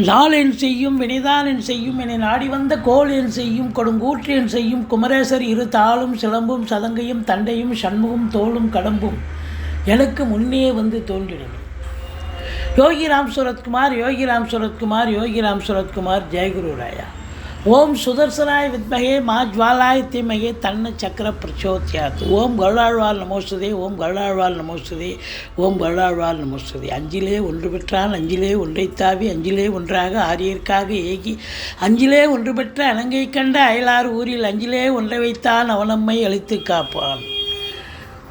நாளென் செய்யும் வினைதானென் செய்யும் என்னை நாடி வந்த கோள் என் செய்யும் கொடுங்கூற்று என் செய்யும் குமரேசர் இரு தாளும் சிலம்பும் சதங்கையும் தண்டையும் சண்முகம் தோளும் கடம்பும் எனக்கு முன்னே வந்து தோன்றினது. யோகிராம் சுரத்குமார் யோகிராம் சுரத்குமார் யோகிராம் சுரத்குமார் ஜெயகுரு ராயா. ஓம் சுதர்சனாய் வித்மகே மா ஜ்வாலாய் தீமகே தன்ன சக்கர பிரச்சோத்யாத். ஓம் கருடாழ்வார் நமோஸ்துதே ஓம் கருடாழ்வார் நமோஸ்துதே ஓம் கருடாழ்வார் நமோஸ்துதே. அஞ்சிலே ஒன்று பெற்றான் அஞ்சிலே ஒன்றைத்தாவி அஞ்சிலே ஒன்றாக ஆரியர்க்காக ஏகி அஞ்சிலே ஒன்று பெற்ற அலங்கை கண்ட அயலார் ஊரில் அஞ்சிலே ஒன்றை வைத்தான் அவனம்மை அழித்து காப்பான்.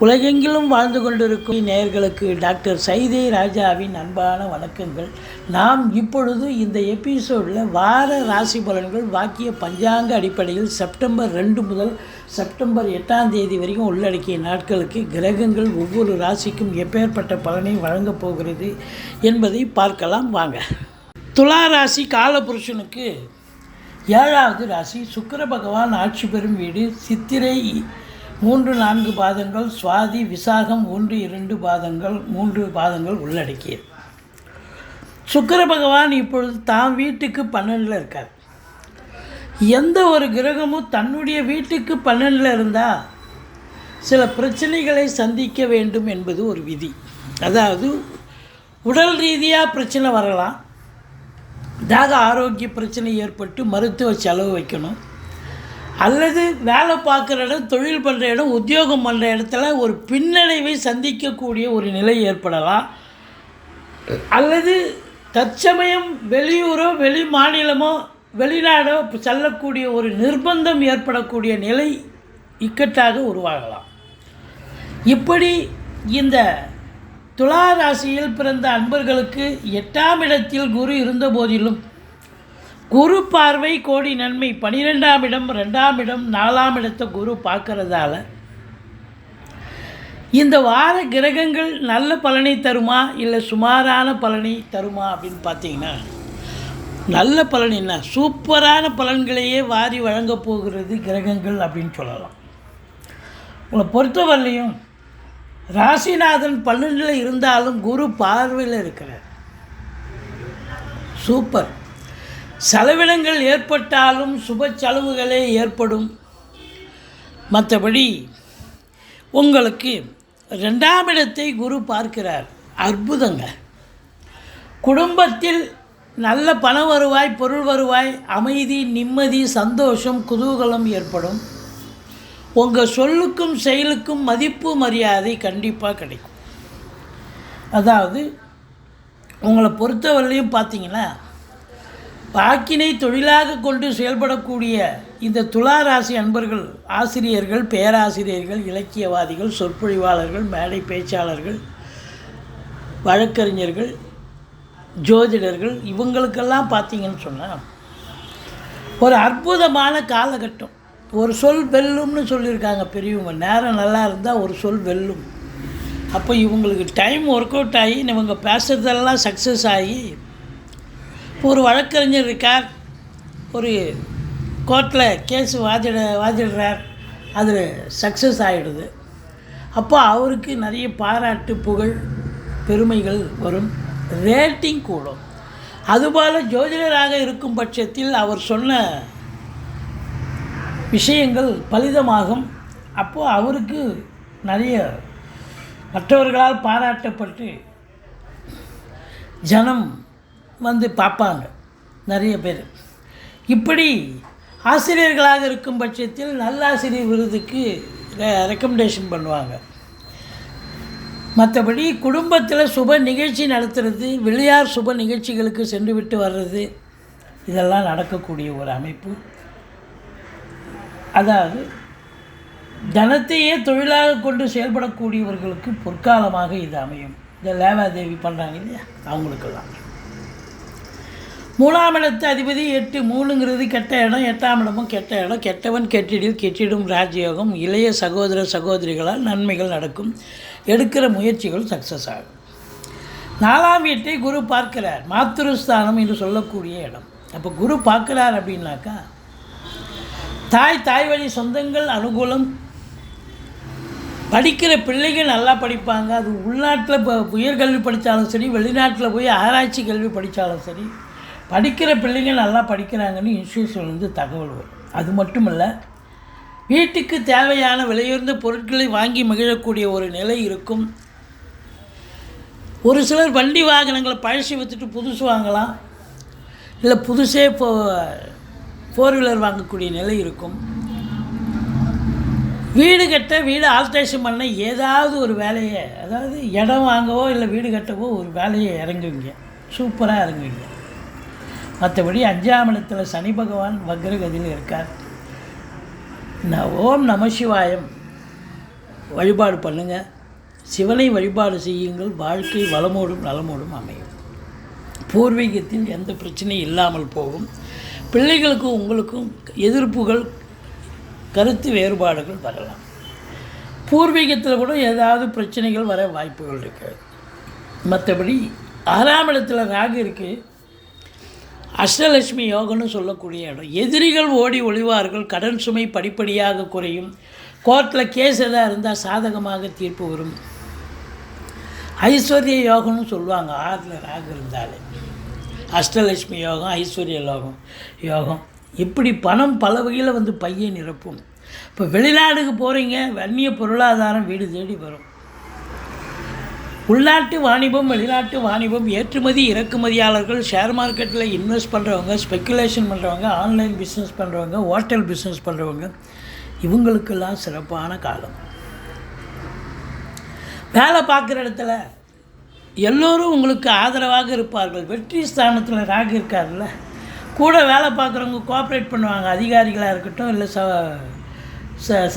உலகெங்கிலும் வாழ்ந்து கொண்டிருக்கும் நேயர்களுக்கு டாக்டர் சைதை ராஜாவின் அன்பான வணக்கங்கள். நாம் இப்பொழுது இந்த எபிசோடில் வார ராசி பலன்கள் வாக்கிய பஞ்சாங்க அடிப்படையில் செப்டம்பர் 2 முதல் செப்டம்பர் 8ஆம் தேதி வரைக்கும் உள்ளடக்கிய நாட்களுக்கு கிரகங்கள் ஒவ்வொரு ராசிக்கும் எப்பேற்பட்ட பலனை வழங்கப் போகிறது என்பதை பார்க்கலாம் வாங்க. துலா ராசி காலபுருஷனுக்கு 7வது ராசி. சுக்கிர பகவான் ஆட்சி பெறும் வீடு. சித்திரை 3-4 பாதங்கள், சுவாதி விசாகம் 1-2 பாதங்கள் 3 பாதங்கள் உள்ளடக்கியது. சுக்கிர பகவான் இப்பொழுது தாம் வீட்டுக்கு 12 இருக்கார். எந்த ஒரு கிரகமும் தன்னுடைய வீட்டுக்கு 12 இருந்தால் சில பிரச்சனைகளை சந்திக்க வேண்டும் என்பது ஒரு விதி. அதாவது உடல் ரீதியாக பிரச்சனை வரலாம், தாக ஆரோக்கிய பிரச்சனை ஏற்பட்டு மருத்துவ செலவு வைக்கணும், அல்லது வேலை பார்க்குற இடம், தொழில் பண்ணுற இடம், உத்தியோகம் பண்ணுற இடத்துல ஒரு பின்னடைவை சந்திக்கக்கூடிய ஒரு நிலை ஏற்படலாம், அல்லது தற்சமயம் வெளியூரோ வெளி மாநிலமோ வெளிநாடோ செல்லக்கூடிய ஒரு நிர்பந்தம் ஏற்படக்கூடிய நிலை இக்கட்டாக உருவாகலாம். இப்படி இந்த துலா ராசியில் பிறந்த அன்பர்களுக்கு 8ஆம் இடத்தில் குரு இருந்த போதிலும் குரு பார்வை கோடி நன்மை. 12ஆம் இடம் 2ஆம் இடம் 4ஆம் இடத்தை குரு பார்க்கறதால இந்த வார கிரகங்கள் நல்ல பலனை தருமா இல்லை சுமாரான பலனை தருமா அப்படின்னு பார்த்தீங்கன்னா, நல்ல பலன் என்ன, சூப்பரான பலன்களையே வாரி வழங்கப் போகிறது கிரகங்கள் அப்படின்னு சொல்லலாம். உங்களை பொறுத்தவரையிலையும் ராசிநாதன் 12 இருந்தாலும் குரு பார்வையில் இருக்கிறார். சூப்பர். செலவினங்கள் ஏற்பட்டாலும் சுப செலவுகளே ஏற்படும். மற்றபடி உங்களுக்கு 2ஆம் இடத்தை குரு பார்க்கிறார். அற்புதங்க. குடும்பத்தில் நல்ல பண வருவாய், பொருள் வருவாய், அமைதி, நிம்மதி, சந்தோஷம், குதூகலம் ஏற்படும். உங்கள் சொல்லுக்கும் செயலுக்கும் மதிப்பு மரியாதை கண்டிப்பாக கிடைக்கும். அதாவது உங்களை பொறுத்தவரையிலையும் பார்த்தீங்கன்னா, வாக்கினை தொழிலாக கொண்டு செயல்படக்கூடிய இந்த துலா ராசி அன்பர்கள், ஆசிரியர்கள், பேராசிரியர்கள், இலக்கியவாதிகள், சொற்பொழிவாளர்கள், மேடை பேச்சாளர்கள், வழக்கறிஞர்கள், ஜோதிடர்கள், இவங்களுக்கெல்லாம் பார்த்தீங்கன்னு சொன்னால் ஒரு அற்புதமான காலகட்டம். ஒரு சொல் வெல்லும்னு சொல்லியிருக்காங்க பெரியவங்க. நேரம் நல்லா இருந்தால் ஒரு சொல் வெல்லும். அப்போ இவங்களுக்கு டைம் ஒர்க் அவுட் ஆகி இவங்க பேசுகிறதெல்லாம் சக்ஸஸ் ஆகி, ஒரு வழக்கறிஞர் இருக்கார், ஒரு கோர்ட்டில் கேஸு வாதிடுறார், அதில் சக்ஸஸ் ஆகிடுது. அப்போ அவருக்கு நிறைய பாராட்டு, புகழ், பெருமைகள் வரும், ரேட்டிங் கூடும். அதுபோல் ஜோதிடராக இருக்கும் பட்சத்தில் அவர் சொன்ன விஷயங்கள் பலிதமாகும். அப்போது அவருக்கு நிறைய மற்றவர்களால் பாராட்டப்பட்டு ஜனம் வந்து பார்ப்பாங்க நிறைய பேர். இப்படி ஆசிரியர்களாக இருக்கும் பட்சத்தில் நல்லாசிரியர் விருதுக்கு ரெக்கமெண்டேஷன் பண்ணுவாங்க. மற்றபடி குடும்பத்தில் சுப நிகழ்ச்சி நடத்துறது, வெளியார் சுப நிகழ்ச்சிகளுக்கு சென்று விட்டு வர்றது, இதெல்லாம் நடக்கக்கூடிய ஒரு அமைப்பு. அதாவது தனத்தையே தொழிலாக கொண்டு செயல்படக்கூடியவர்களுக்கு பொற்காலமாக இது அமையும். இந்த லேவாதேவி பண்ணுறாங்க இல்லையா, அவங்களுக்கெல்லாம். 3ஆம் இடத்து அதிபதி 8. 3ங்கிறது கெட்ட இடம். 8ஆம் இடமும் கெட்ட இடம். கெட்டவன் கெட்டிடில் கெட்டிடும் ராஜயோகம். இளைய சகோதர சகோதரிகளால் நன்மைகள் நடக்கும். எடுக்கிற முயற்சிகள் சக்ஸஸ் ஆகும். 4ஆம் வீட்டை குரு பார்க்கிறார். மாத்திருஸ்தானம் என்று சொல்லக்கூடிய இடம். அப்போ குரு பார்க்குறார் அப்படின்னாக்கா தாய் வழி சொந்தங்கள் அனுகூலம். படிக்கிற பிள்ளைகள் நல்லா படிப்பாங்க. அது உள்நாட்டில் இப்போ உயர்கல்வி படித்தாலும் சரி, வெளிநாட்டில் போய் ஆராய்ச்சி கல்வி படித்தாலும் சரி, படிக்கிற பிள்ளைங்க நல்லா படிக்கிறாங்கன்னு இன்ஸ்டியூஷன்லேருந்து தகவல் வரும். அது மட்டும் இல்லை, வீட்டுக்கு தேவையான விலையுயர்ந்த பொருட்களை வாங்கி மகிழக்கூடிய ஒரு நிலை இருக்கும். ஒரு சிலர் வண்டி வாகனங்களை பழசி விற்றுட்டு புதுசு வாங்கலாம், இல்லை புதுசே 4 வீலர் வாங்கக்கூடிய நிலை இருக்கும். வீடு கட்ட, வீடு ஆல்ட்ரேஷன் பண்ண ஏதாவது ஒரு வேலையை, அதாவது இடம் வாங்கவோ இல்லை வீடு கட்டவோ ஒரு வேலையை இறங்குவீங்க, சூப்பராக இறங்குவீங்க. மற்றபடி 5ஆம் இடத்துல சனி பகவான் வக்ரகதியில் இருக்கார். ஓம் நம சிவாயம் வழிபாடு பண்ணுங்கள், சிவனை வழிபாடு செய்யுங்கள். வாழ்க்கை வளமோடும் நலமோடும் அமையும். பூர்வீகத்தில் எந்த பிரச்சனையும் இல்லாமல் போகும். பிள்ளைகளுக்கும் உங்களுக்கும் எதிர்ப்புகள், கருத்து வேறுபாடுகள் வரலாம். பூர்வீகத்தில் கூட ஏதாவது பிரச்சனைகள் வர வாய்ப்புகள் இருக்கிறது. மற்றபடி 6ஆம் இடத்துல ராகு இருக்குது. அஷ்டலட்சுமி யோகம்னு சொல்லக்கூடிய இடம். எதிரிகள் ஓடி ஒளிவார்கள். கடன் சுமை படிப்படியாக குறையும். கோர்ட்டில் கேஸ் எதாவது இருந்தால் சாதகமாக தீர்ப்பு வரும். ஐஸ்வர்ய யோகம்னு சொல்லுவாங்க 6ல் ராகு இருந்தாலே. அஷ்டலட்சுமி யோகம், ஐஸ்வர்ய யோகம். இப்படி பணம் பல வகையில் வந்து பையை நிரப்பும். இப்போ வெளிநாடுக்கு போகிறீங்க, அந்நிய பொருளாதாரம் வீடு தேடி வரும். உள்நாட்டு வாணிபம், வெளிநாட்டு வாணிபம், ஏற்றுமதி இறக்குமதியாளர்கள், ஷேர் மார்க்கெட்டில் இன்வெஸ்ட் பண்ணுறவங்க, ஸ்பெக்குலேஷன் பண்ணுறவங்க, ஆன்லைன் பிஸ்னஸ் பண்ணுறவங்க, ஹோட்டல் பிஸ்னஸ் பண்ணுறவங்க, இவங்களுக்கெல்லாம் சிறப்பான காலம். வேலை பார்க்குற இடத்துல எல்லோரும் உங்களுக்கு ஆதரவாக இருப்பார்கள். வெற்றி ஸ்தானத்தில் ராகு இருக்கார்ல, கூட வேலை பார்க்குறவங்க கோஆப்ரேட் பண்ணுவாங்க. அதிகாரிகளாக இருக்கட்டும், இல்லை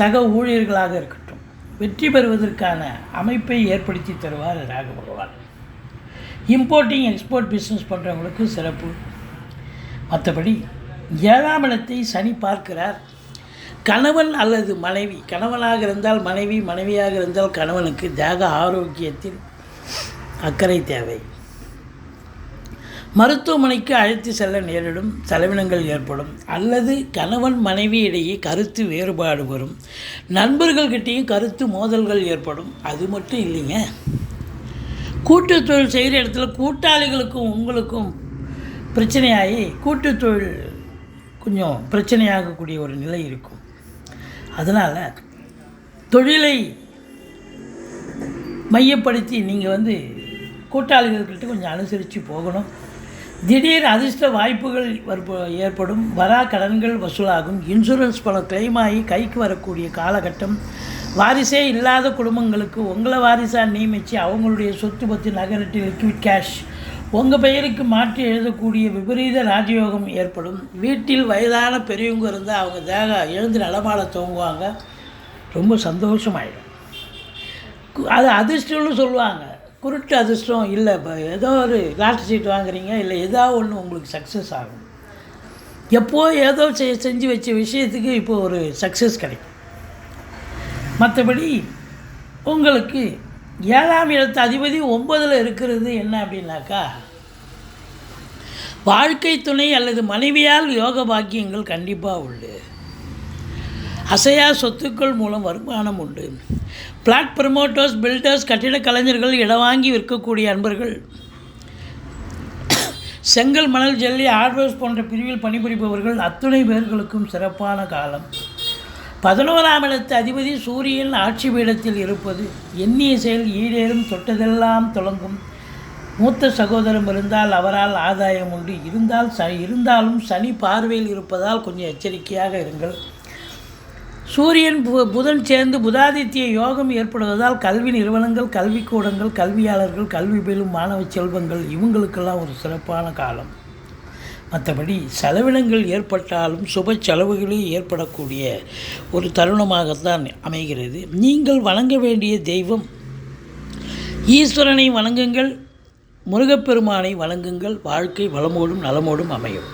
சக ஊழியர்களாக இருக்கட்டும், வெற்றி பெறுவதற்கான அமைப்பை ஏற்படுத்தி தருவார் ராகு பகவான். இம்போர்ட்டிங் எக்ஸ்போர்ட் பிஸ்னஸ் பண்ணுறவங்களுக்கு சிறப்பு. மற்றபடி 7ஆம் இடத்தை சனி பார்க்கிறார். கணவன் அல்லது மனைவி, கணவனாக இருந்தால் மனைவி, மனைவியாக இருந்தால் கணவனுக்கு தேக ஆரோக்கியத்தில் அக்கறை தேவை. மருத்துவமனைக்கு அழைத்து செல்ல நேரிடும், செலவினங்கள் ஏற்படும். அல்லது கணவன் மனைவி இடையே கருத்து வேறுபாடு வரும். நண்பர்கள்கிட்டையும் கருத்து மோதல்கள் ஏற்படும். அது மட்டும் இல்லைங்க, கூட்டு தொழில் செய்கிற இடத்துல கூட்டாளிகளுக்கும் உங்களுக்கும் பிரச்சனையாகி கூட்டு தொழில் கொஞ்சம் பிரச்சனையாகக்கூடிய ஒரு நிலை இருக்கும். அதனால் தொழிலை மையப்படுத்தி நீங்கள் கூட்டாளிகள்கிட்ட கொஞ்சம் அனுசரித்து போகணும். திடீர் அதிர்ஷ்ட வாய்ப்புகள் ஏற்படும். வரா கடன்கள் வசூலாகும். இன்சூரன்ஸ் பணம் கிளைம் ஆகி கைக்கு வரக்கூடிய காலகட்டம். வாரிசே இல்லாத குடும்பங்களுக்கு உங்களை வாரிசாக நியமித்து அவங்களுடைய சொத்து பற்றி நகரட்டி லிக்விட் கேஷ் உங்கள் பெயருக்கு மாற்றி எழுதக்கூடிய விபரீத ராஜயோகம் ஏற்படும். வீட்டில் வயதான பெரியவங்க இருந்தால் அவங்க எழுந்து நடமாட துவங்குவாங்க. ரொம்ப சந்தோஷமாயிடும். அது அதிர்ஷ்டம்னு சொல்லுவாங்க. குருட்டு அதிர்ஷ்டம் இல்லை, ஏதோ ஒரு லாட்டரி சீட் வாங்குறீங்க, இல்லை ஏதாவது ஒன்று உங்களுக்கு சக்ஸஸ் ஆகும். ஏதோ செஞ்சு வச்ச விஷயத்துக்கு இப்போ ஒரு சக்ஸஸ் கிடைக்கும். மற்றபடி உங்களுக்கு 7ஆம் இடத்து அதிபதி 9ல் இருக்கிறது என்ன அப்படின்னாக்கா, வாழ்க்கை துணை அல்லது மனைவியால் யோக பாக்கியங்கள் கண்டிப்பாக உண்டு. அசையா சொத்துக்கள் மூலம் வருமானம் உண்டு. பிளாட் ப்ரமோட்டர்ஸ், பில்டர்ஸ், கட்டிட கலைஞர்கள், இடம் வாங்கி விற்கக்கூடிய அன்பர்கள், செங்கல், மணல், ஜல்லி, ஹார்ட்வேர்ஸ் போன்ற பிரிவில் பணிபுரிபவர்கள் அத்துணை பேர்களுக்கும் சிறப்பான காலம். 11ஆம் இடத்து அதிபதி சூரியன் ஆட்சி பீடத்தில் இருப்பது எண்ணிய செயல் ஈடேறும், தொட்டதெல்லாம் தொடங்கும். மூத்த சகோதரம் இருந்தால் அவரால் ஆதாயம் உண்டு. இருந்தாலும் சனி பார்வையில் இருப்பதால் கொஞ்சம் எச்சரிக்கையாக இருங்கள். சூரியன் புதன் சேர்ந்து புதாதித்ய யோகம் ஏற்படுவதால் கல்வி நிறுவனங்கள், கல்விக்கூடங்கள், கல்வியாளர்கள், கல்வி பயிலும் மாணவ செல்வங்கள் இவங்களுக்கெல்லாம் ஒரு சிறப்பான காலம். மற்றபடி செலவினங்கள் ஏற்பட்டாலும் சுப செலவுகளே ஏற்படக்கூடிய ஒரு தருணமாகத்தான் அமைகிறது. நீங்கள் வணங்க வேண்டிய தெய்வம் ஈஸ்வரனை வணங்குங்கள், முருகப்பெருமானை வணங்குங்கள். வாழ்க்கை வளமோடும் நலமோடும் அமையும்.